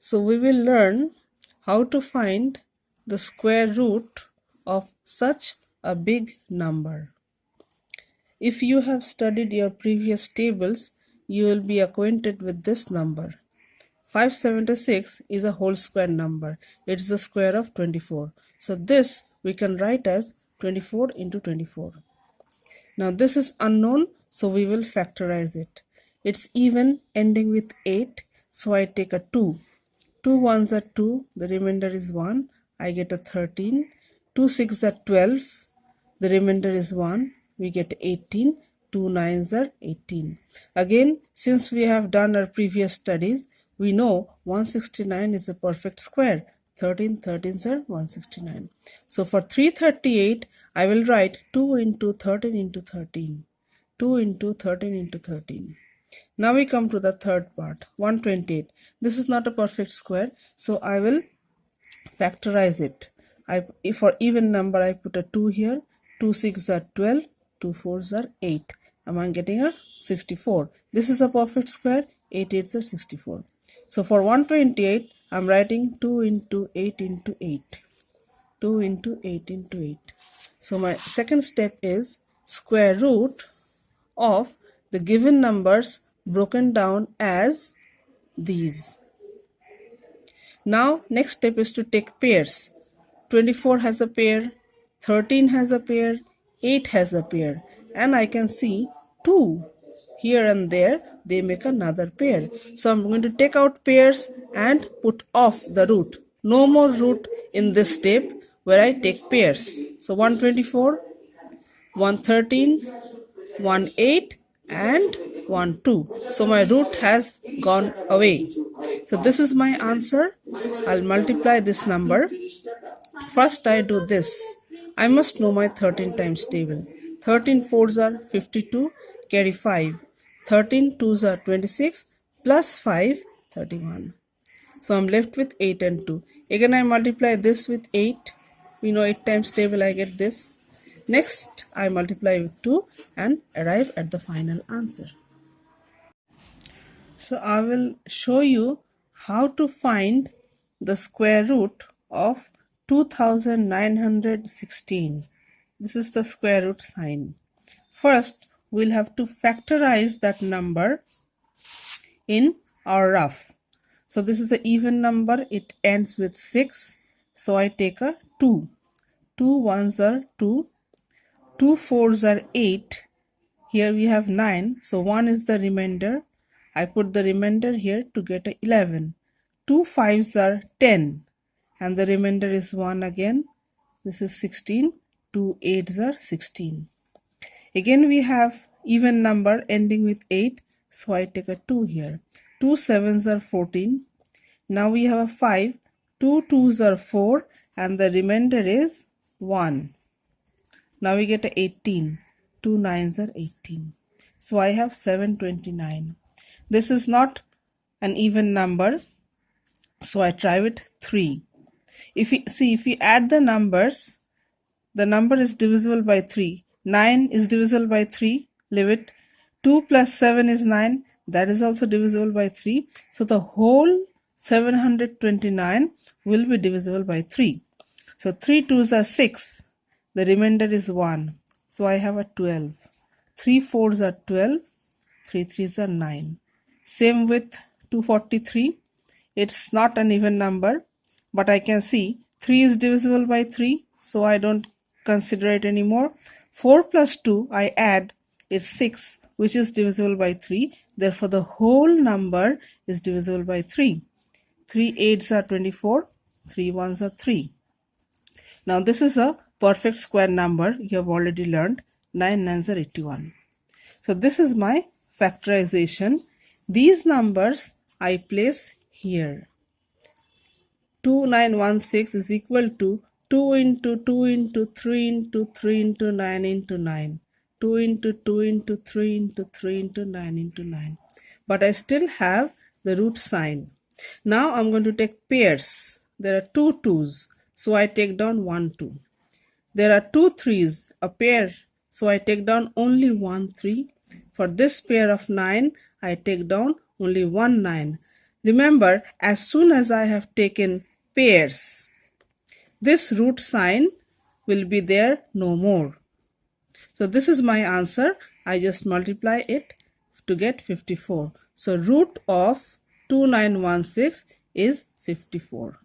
So we will learn how to find the square root of such a big number. If you have studied your previous tables, you will be acquainted with this number. 576 is a whole square number. It is the square of 24. So this we can write as 24 into 24. Now this is unknown, so we will factorize it. It's even ending with 8, so I take a 2. 2 ones are 2, the remainder is 1. I get a 13. 2 6 are 12, the remainder is 1. We get 18. 2 nines are 18. Again, since we have done our previous studies, we know 169 is a perfect square. 13 13s are 169. So for 338, I will write 2 into 13 into 13. 2 into 13 into 13. Now we come to the third part, 128. This is not a perfect square, so I will factorize it. For even number, I put a 2 here. 2 6 are 12, 2 4s are 8. I'm getting a 64. This is a perfect square, 8 8s are 64. So for 128, I'm writing 2 into 8 into 8. 2 into 8 into 8. So my second step is square root of the given numbers broken down as these. Now next step is to take pairs. 24 has a pair, 13 has a pair, 8 has a pair, and I can see 2 here and there, they make another pair. So I'm going to take out pairs and put off the root. No more root in this step where I take pairs. So 124, 113, 1 8 and 1 2. So my root has gone away. So this is my answer. I'll multiply this number. First I do this. I must know my 13 times table. 13 4s are 52, carry 5. 13 2s are 26, plus 5, 31. So I'm left with 8 and 2. Again I multiply this with 8. We know 8 times table, I get this. Next I multiply with 2 and arrive at the final answer. So I will show you how to find the square root of 2916. This is the square root sign. First, we'll have to factorize that number in our rough. So this is an even number. It ends with 6. So I take a 2. 2 ones are 2. 2 4s are 8. Here we have 9. So 1 is the remainder. I put the remainder here to get a 11. 2 5s are 10. And the remainder is 1 again. This is 16. 2 8s are 16. Again we have even number ending with 8. So I take a 2 here. 2 7s are 14. Now we have a 5. 2 2s are 4. And the remainder is 1. Now we get a 18. 2 9s are 18. So I have 729. This is not an even number. So I try with 3. If we add the numbers, the number is divisible by 3. 9 is divisible by 3. Leave it. 2 plus 7 is 9. That is also divisible by 3. So the whole 729 will be divisible by 3. So 3 2s are 6. The remainder is 1. So I have a 12. 3 4s are 12. 3 3s are 9. Same with 243. It's not an even number, but I can see 3 is divisible by 3. So I don't consider it anymore. 4 plus 2 I add is 6, which is divisible by 3. Therefore the whole number is divisible by 3. 3 8s are 24. 3 1s are 3. Now this is a perfect square number. You have already learned. 9 9s are 81. So this is my factorization. These numbers I place here. 2916 is equal to 2 into 2 into 3 into 3 into 9 into 9. 2 into 2 into 3 into 3 into 9 into 9. But I still have the root sign. Now I'm going to take pairs. There are 2 2s. So I take down 1 2. There are 2 3s, a pair. So I take down only 1 3. For this pair of 9, I take down only 1 9. Remember, as soon as I have taken pairs, this root sign will be there no more. So this is my answer. I just multiply it to get 54. So root of 2916 is 54.